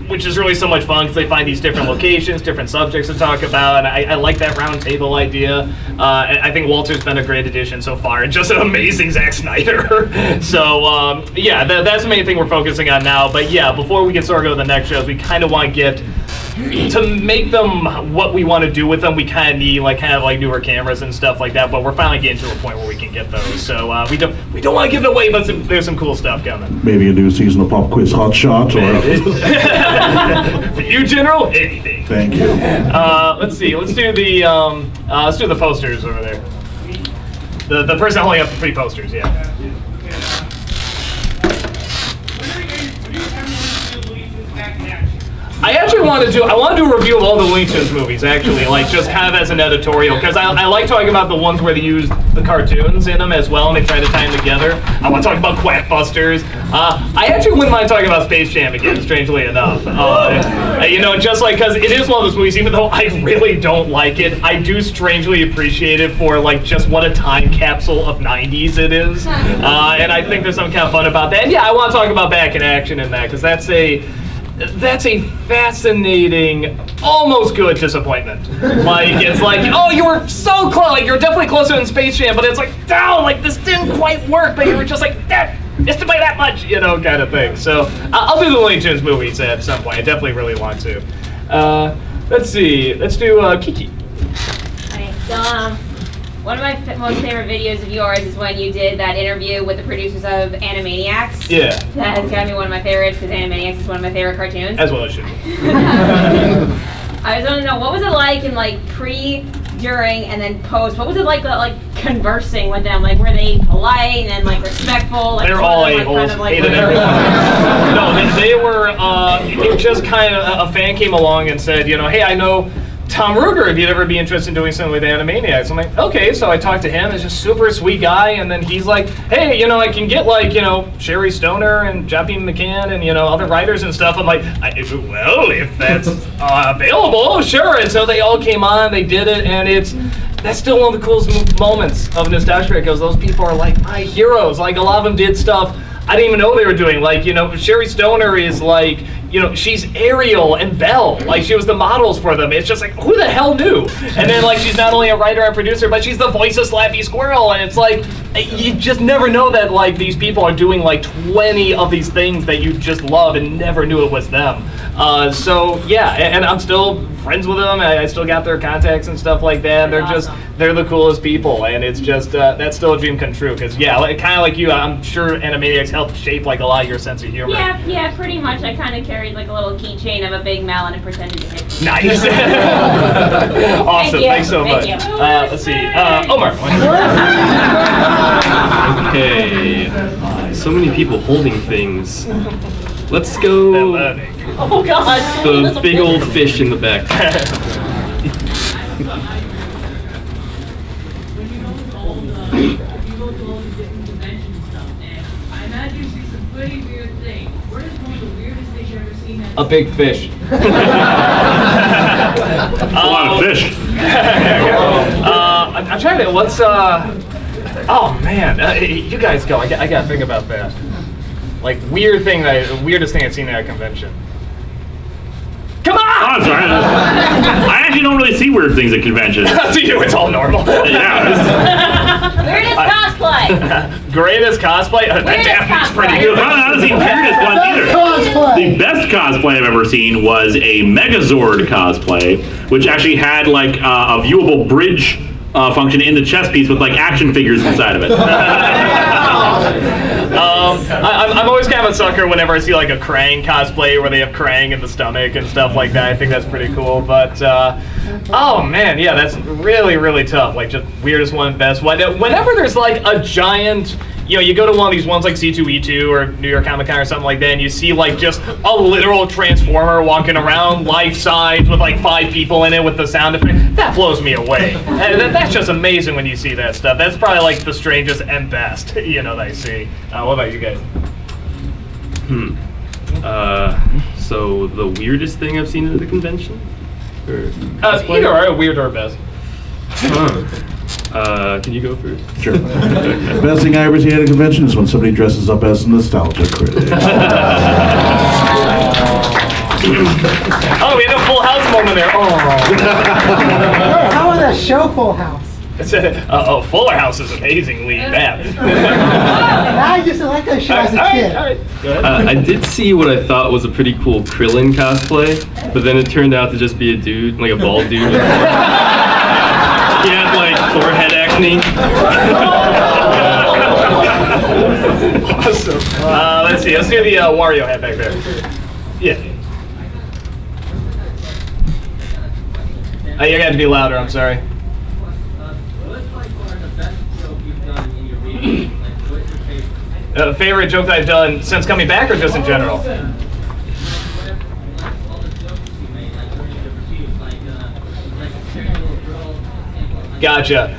which is really so much fun because they find these different locations, different subjects to talk about, and I like that round table idea. I think Walter's been a great addition so far, and just an amazing Zack Snyder. So yeah, that's the main thing we're focusing on now. But yeah, before we can sort of go to the next shows, we kind of want to get to make them what we want to do with them. We kind of need like newer cameras and stuff like that. But we're finally getting to a point where we can get those. So we don't want to give it away, but there's some cool stuff coming. Maybe a new season of Pop Quiz Hot Shot, or for you, General, anything. Thank you. Let's see. Let's do the posters over there. The person holding up the three posters. Yeah. I actually want to do a review of all the Looney Tunes movies, actually, like just kind of as an editorial, because I like talking about the ones where they use the cartoons in them as well, and they try to tie them together. I want to talk about Quackbusters. I actually wouldn't mind talking about Space Jam again, strangely enough. You know, just like, because it is one of those movies, even though I really don't like it, I do strangely appreciate it for like just what a time capsule of 90s it is. And I think there's some kind of fun about that. And yeah, I want to talk about Back in Action in that, because that's a fascinating, almost good disappointment. Like, it's like, oh, you were so close, like, you're definitely closer than Space Jam, but it's like, no, like, this didn't quite work, but you were just like, just to play that much, you know, kind of thing. So, I'll do the Looney Tunes movies at some point. I definitely really want to. Let's see, let's do Kiki. Okay, so, one of my most favorite videos of yours is when you did that interview with the producers of Animaniacs. Yeah. That has got to be one of my favorites, because Animaniacs is one of my favorite cartoons. As well as should be. I was wanting to know, what was it like in like pre, during, and then post? What was it like conversing with them? Like, were they polite and like respectful? Like, they're all a-holes, hated everyone. No, they were, it just kind of, a fan came along and said, you know, hey, I know Tom Ruger, if you'd ever be interested in doing something with Animaniacs. I'm like, okay, so I talked to him. He's just super sweet guy, and then he's like, hey, I can get like, Sherry Stoner and Joppy McCann and, other writers and stuff. I'm like, well, if that's available, sure. And so they all came on, they did it, and that's still one of the coolest moments of Nostalgia, because those people are like my heroes. Like, a lot of them did stuff I didn't even know they were doing. Like, Sherry Stoner is like, she's Ariel and Belle. Like, she was the models for them. It's just like, who the hell knew? And then, like, she's not only a writer and producer, but she's the voice of Slappy Squirrel. And it's like, you just never know that, like, these people are doing, like, 20 of these things that you just love and never knew it was them. So, yeah, and I'm still friends with them. I still got their contacts and stuff like that. They're the coolest people. And it's just, that's still a dream come true. Because, yeah, kind of like you, I'm sure Animaniacs helped shape, like, a lot of your sense of humor. Yeah, pretty much. I kind of carried like a little keychain of a big melon and pretended to hit. Nice. Awesome. Thanks so much. Let's see. Omar. Okay. So many people holding things. Let's go. Oh God. The big old fish in the back. A big fish. A lot of fish. I'm trying to. What's oh man, you guys go. I gotta think about that. Like weirdest thing I've seen at a convention. Come on! Oh, I'm sorry. I actually don't really see weird things at conventions. To you, it's all normal. Yeah. Weirdest cosplay. Greatest cosplay. That Daphne's pretty good. I haven't seen weirdest one either. The best cosplay I've ever seen was a Megazord cosplay, which actually had like a viewable bridge function in the chest piece with like action figures inside of it. I'm always kind of a sucker whenever I see like a Krang cosplay where they have Krang in the stomach and stuff like that. I think that's pretty cool. But oh man, yeah, that's really, really tough. Like just weirdest one, best one. Whenever there's like a giant, you go to one of these ones like C2E2 or New York Comic Con or something like that, and you see like just a literal Transformer walking around life size with like 5 people in it with the sound effect. That blows me away. And that's just amazing when you see that stuff. That's probably like the strangest and best, that I see. What about you guys? So the weirdest thing I've seen at the convention? Or either or, weird or best. Can you go first? Sure. Best thing I ever see at a convention is when somebody dresses up as a nostalgia critic. Oh, we had a Full House moment there. Oh. How was that show Full House? Fuller House is amazingly bad. I just like that show as a kid. All right. Go ahead. I did see what I thought was a pretty cool Krillin cosplay, but then it turned out to just be a dude, like a bald dude. He had like forehead acne. Awesome. Let's see. Let's do the Wario hat back there. Yeah. You're gonna have to be louder. I'm sorry. Favorite joke that I've done since coming back, or just in general? Gotcha.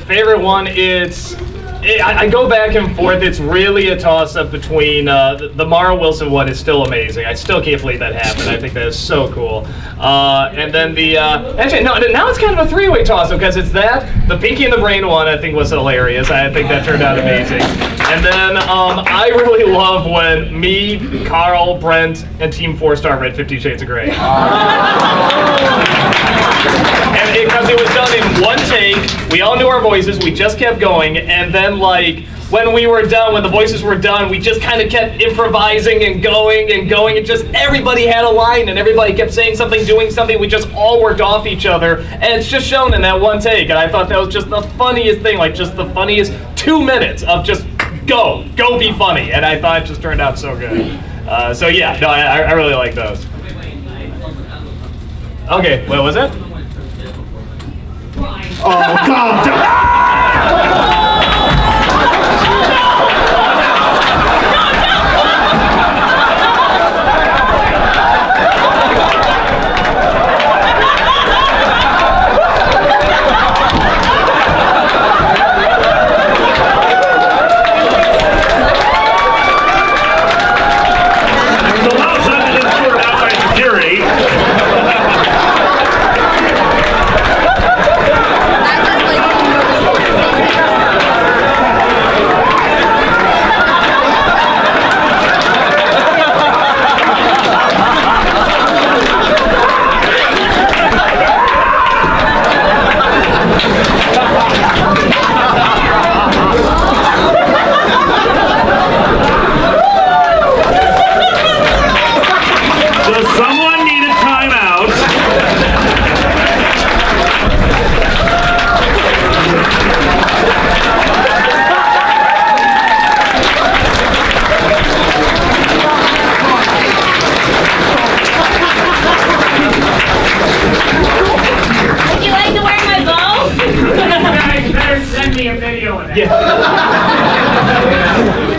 Favorite one, I go back and forth. It's really a toss-up between the Mara Wilson one is still amazing. I still can't believe that happened. I think that is so cool. And then actually no, now it's kind of a three-way toss-up because it's the Pinky and the Brain one I think was hilarious. I think that turned out amazing. And then I really love when me, Carl, Brent, and Team 4-Star read 50 Shades of Grey. And because it was done in one take, we all knew our voices, we just kept going, and then like when we were done, when the voices were done, we just kind of kept improvising and going, and just everybody had a line and everybody kept saying something, doing something. We just all worked off each other, and it's just shown in that one take. And I thought that was just the funniest thing, like just the funniest 2 minutes of just go be funny. And I thought it just turned out so good. So yeah, no, I really like those. Okay, what was it? Oh God!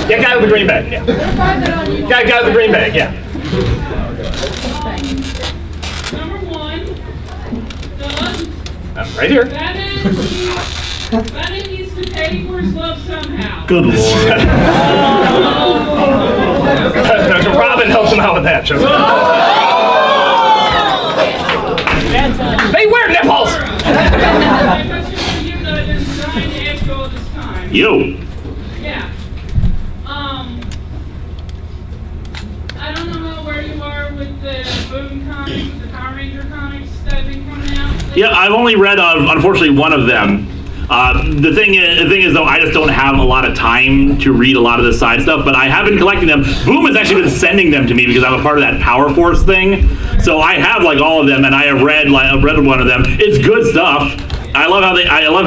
Yeah, guy with the green bag. Yeah. Guy with the green bag. Yeah. Number 1, Doug. I'm right here. Batman needs to pay for his love somehow. Good lord. Robin helps him out with that. They wear nipples. You. Yeah. I don't know where you are with the Boom comics, with the Power Ranger comics that have been coming out. Yeah, I've only read, unfortunately, one of them. The thing is, though, I just don't have a lot of time to read a lot of this side stuff, but I have been collecting them. Boom has actually been sending them to me because I'm a part of that Power Force thing. So I have like all of them, and I have read one of them. It's good stuff. I love how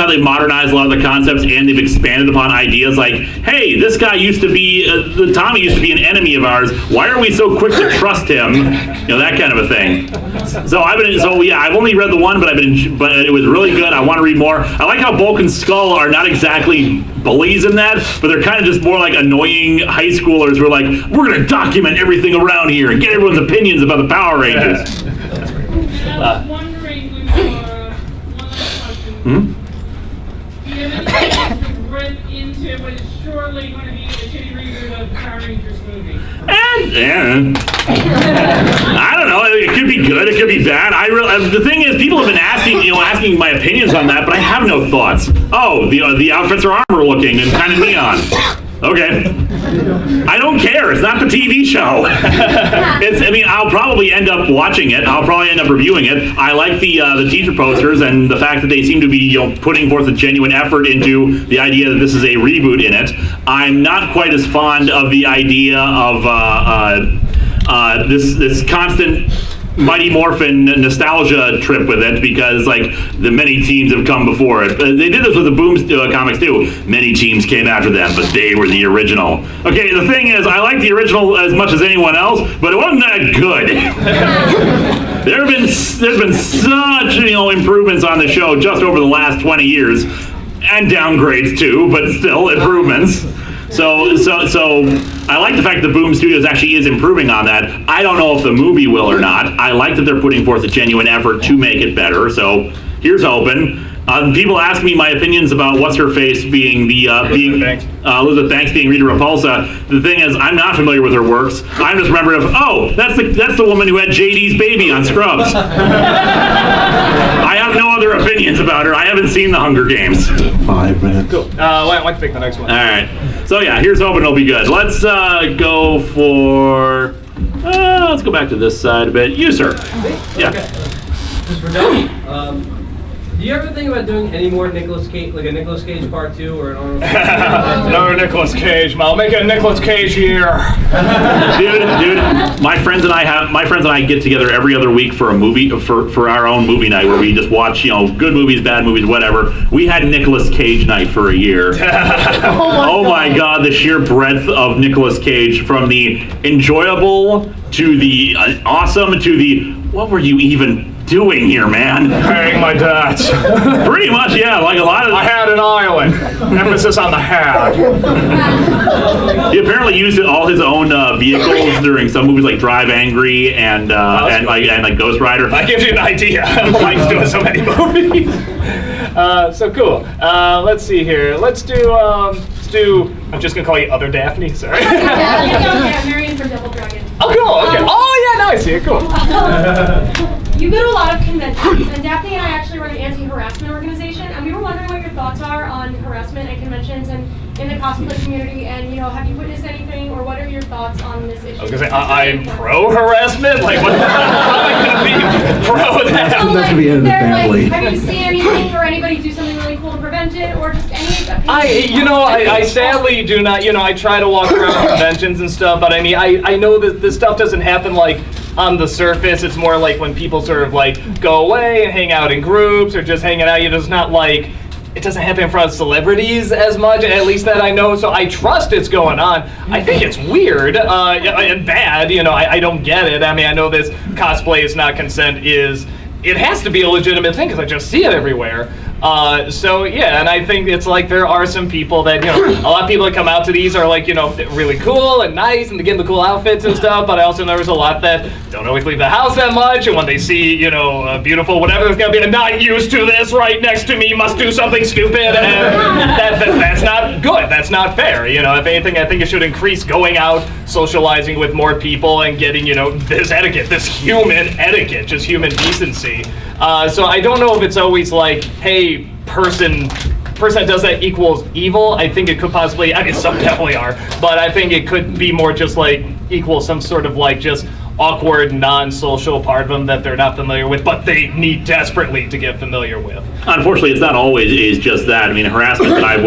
they modernize a lot of the concepts, and they've expanded upon ideas like, hey, this guy used to be Tommy used to be an enemy of ours. Why are we so quick to trust him? You know, that kind of a thing. So I've only read the one, but it was really good. I want to read more. I like how Bulk and Skull are not exactly bullies in that, but they're kind of just more like annoying high schoolers who are like, we're going to document everything around here and get everyone's opinions about the Power Rangers. Do you have anything to read into what is surely going to be a shitty reboot of the Power Rangers movie? I don't know. It could be good. It could be bad. The thing is, people have been asking my opinions on that, but I have no thoughts. Oh, the outfits are armor looking and kind of neon. Okay. I don't care. It's not the TV show. I'll probably end up watching it. I'll probably end up reviewing it. I like the teaser posters and the fact that they seem to be putting forth a genuine effort into the idea that this is a reboot in it. I'm not quite as fond of the idea of this constant Mighty Morphin nostalgia trip with it, because like the many teams have come before it. They did this with the Boom comics too. Many teams came after them, but they were the original. Okay, the thing is, I like the original as much as anyone else, but it wasn't that good. There's been such improvements on the show just over the last 20 years, and downgrades too, but still improvements. So I like the fact that Boom Studios actually is improving on that. I don't know if the movie will or not. I like that they're putting forth a genuine effort to make it better. So here's hoping. People ask me my opinions about what's-her-face being Elizabeth Banks being Rita Repulsa. The thing is, I'm not familiar with her works. I'm just remembering that's the woman who had JD's baby on Scrubs. I have no other opinions about her. I haven't seen The Hunger Games. 5 minutes. Cool. Why don't you pick the next one? All right. So yeah, here's hoping it'll be good. Let's go for. Let's go back to this side a bit. You, sir. Yeah. Okay. Just for Doug. Do you ever think about doing any more Nicolas Cage, like a Nicolas Cage Part 2 or an Arnold? No Nicolas Cage. I'll make a Nicolas Cage here. Dude, my friends and I get together every other week for a movie for our own movie night where we just watch good movies, bad movies, whatever. We had Nicolas Cage night for a year. Oh my God, the sheer breadth of Nicolas Cage, from the enjoyable to the awesome to the what were you even doing here, man? Hang my dads. Pretty much, yeah. Like a lot of. I had an island. Emphasis on the had. He apparently used all his own vehicles during some movies like Drive Angry and Ghost Rider. That gives you an idea of why he's doing so many movies. So cool. Let's see here. Let's do. I'm just gonna call you Other Daphne. Sorry. Yeah, Marion from Double Dragon. Oh, cool. Okay. Oh yeah, nice. Yeah, cool. You go to a lot of conventions, and Daphne and I actually run an anti-harassment organization, and we were wondering what your thoughts are on harassment at conventions and in the cosplay community, and have you witnessed anything, or what are your thoughts on this issue? I was gonna say, I'm pro-harassment? Like, what? How am I gonna be pro that? That's gonna be in the family. Have you seen anything, or anybody do something really cool to prevent it, or just any opinions? I sadly do not, I try to walk around conventions and stuff, but I know that this stuff doesn't happen like on the surface. It's more like when people sort of like go away and hang out in groups or just hanging out, it's not like, it doesn't happen in front of celebrities as much, at least that I know, so I trust it's going on. I think it's weird and bad, I don't get it. I mean, I know this cosplay is not consent it has to be a legitimate thing because I just see it everywhere. So yeah, and I think it's like there are some people that, a lot of people that come out to these are like, really cool and nice and they get the cool outfits and stuff, but I also know there's a lot that don't always leave the house that much, and when they see, beautiful whatever, there's gonna be a not used to this right next to me, must do something stupid, and that's not good, that's not fair. If anything, I think it should increase going out, socializing with more people, and getting, this etiquette, this human etiquette, just human decency. So I don't know if it's always like, hey, person that does that equals evil. I think it could possibly, some definitely are, but I think it could be more just like equals some sort of like just awkward, non-social part of them that they're not familiar with, but they need desperately to get familiar with. Unfortunately, it's not always is just that. I mean, harassment that I've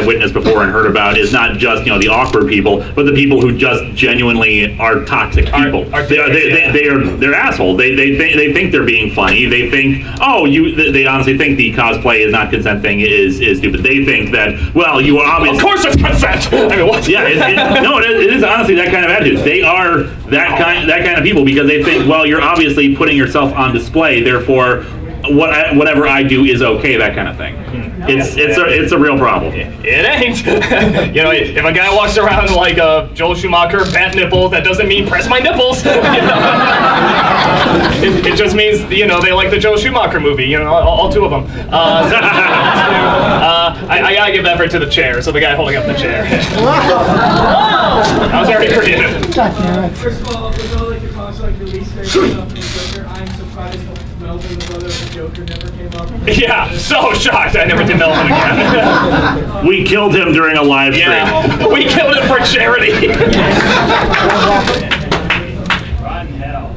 witnessed before and heard about is not just the awkward people, but the people who just genuinely are toxic people. They're assholes. They think they're being funny. They think they honestly think the cosplay is not consent thing is stupid. They think that you obviously. Of course it's consent. I mean, what? Yeah, it is honestly that kind of attitude. They are that kind of people because they think you're obviously putting yourself on display, therefore whatever I do is okay, that kind of thing. It's a real problem. It ain't. If a guy walks around like a Joel Schumacher, bat nipples, that doesn't mean press my nipples. It just means they like the Joel Schumacher movie. All two of them. I gotta give effort to the chair. So the guy holding up the chair. I was already creative. First of all, with all your talks like your least favorite stuff in the Joker, I'm surprised Melvin, the brother of the Joker, never came up. Yeah, so shocked I never did Melvin again. We killed him during a live stream. Yeah, we killed him for charity. Rotten hell.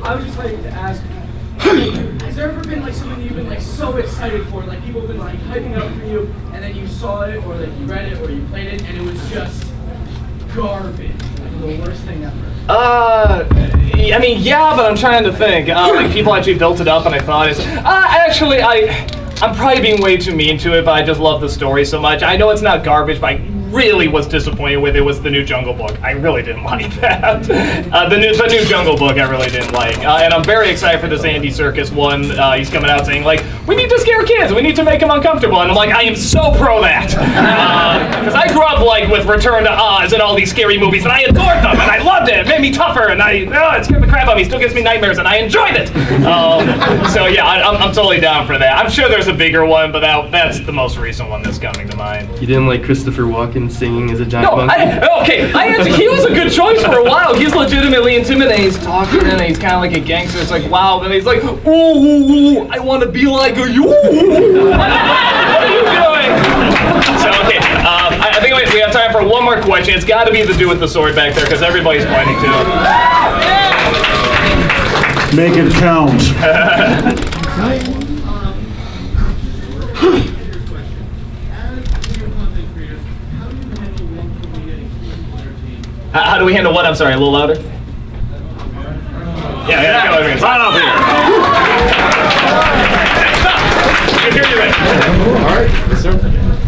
I would just like to ask, has there ever been like something you've been like so excited for, like people have been like hyping up for you, and then you saw it, or like you read it, or you played it, and it was just garbage, like the worst thing ever? I mean, yeah, but I'm trying to think. People actually built it up, and I thought I'm probably being way too mean to it, but I just love the story so much. I know it's not garbage, but I really was disappointed with it was the new Jungle Book. I really didn't like that. The new Jungle Book I really didn't like. And I'm very excited for this Andy Serkis one. He's coming out saying, like, we need to scare kids. We need to make them uncomfortable. And I'm like, I am so pro that. Because I grew up, like, with Return to Oz and all these scary movies, and I adored them, and I loved it. It made me tougher, and it scared the crap out of me. It still gives me nightmares, and I enjoyed it. So, yeah, I'm totally down for that. I'm sure there's a bigger one, but that's the most recent one that's coming to mind. You didn't like Christopher Walken singing as a giant monkey? He was a good choice for a while. He's legitimately intimidating. He's talking and he's kind of like a gangster. It's like, wow. Then he's like, ooh, I want to be like you. What are you doing? So, okay, I think we have time for one more question. It's got to be the dude with the sword back there because everybody's pointing to it. Make it count. How do we handle what? I'm sorry, a little louder? Yeah, go ahead. Sign off here.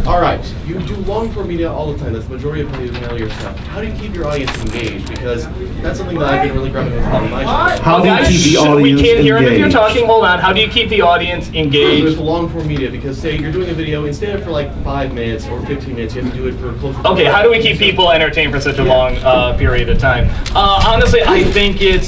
All right, you do long-form media all the time. That's the majority of how you mail your stuff. How do you keep your audience engaged? Because that's something that I've been really grappling with on my show. How do you keep the audience We can't hear him if you're engaged? talking. Hold on. How do you keep the audience engaged? With long-form media, because say you're doing a video, instead of for like 5 minutes or 15 minutes, you have to do it for closer to Okay, how do we keep people entertained for such a long period of time? Honestly, I think you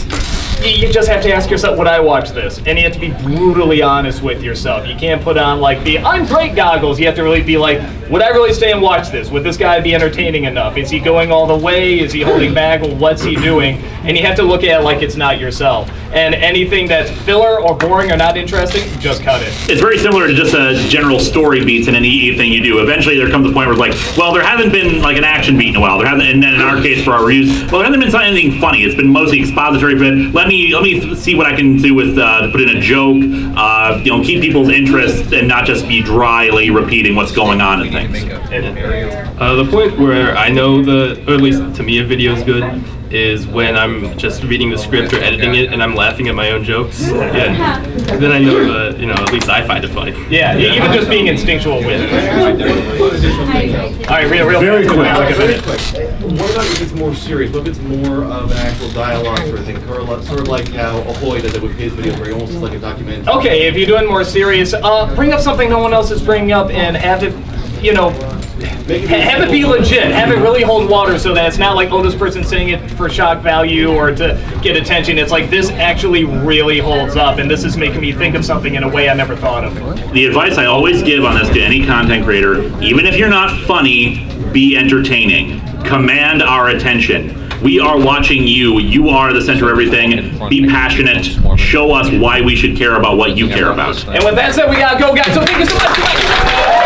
just have to ask yourself, would I watch this? And you have to be brutally honest with yourself. You can't put on like the I'm great goggles. You have to really be like, would I really stay and watch this? Would this guy be entertaining enough? Is he going all the way? Is he holding back? Well, what's he doing? And you have to look at it like it's not yourself. And anything that's filler or boring or not interesting, just cut it. It's very similar to just general story beats in anything you do. Eventually there comes a point where it's like, well, there hasn't been like an action beat in a while. There hasn't, and then in our case for our reviews, well, there hasn't been anything funny. It's been mostly expository, but let me see what I can do with to put in a joke, keep people's interest and not just be dryly repeating what's going on at things. The point where I know or at least to me, a video is good is when I'm just reading the script or editing it and I'm laughing at my own jokes. Yeah. Then I know that, at least I find it funny. Yeah, even just being instinctual with it. All right, real Very quick. Very quick. What about if it's more serious? What if it's more of an actual dialogue sort of thing? Sort of like how Ahoy does it with his videos, where he almost is like a documentary. Okay, if you're doing more serious, bring up something no one else is bringing up and have it, have it be legit. Have it really hold water so that it's not like, oh, this person's saying it for shock value or to get attention. It's like, this actually really holds up and this is making me think of something in a way I never thought of. The advice I always give on this to any content creator, even if you're not funny, be entertaining. Command our attention. We are watching you. You are the center of everything. Be passionate. Show us why we should care about what you care about. And with that said, we gotta go, guys. So thank you so much.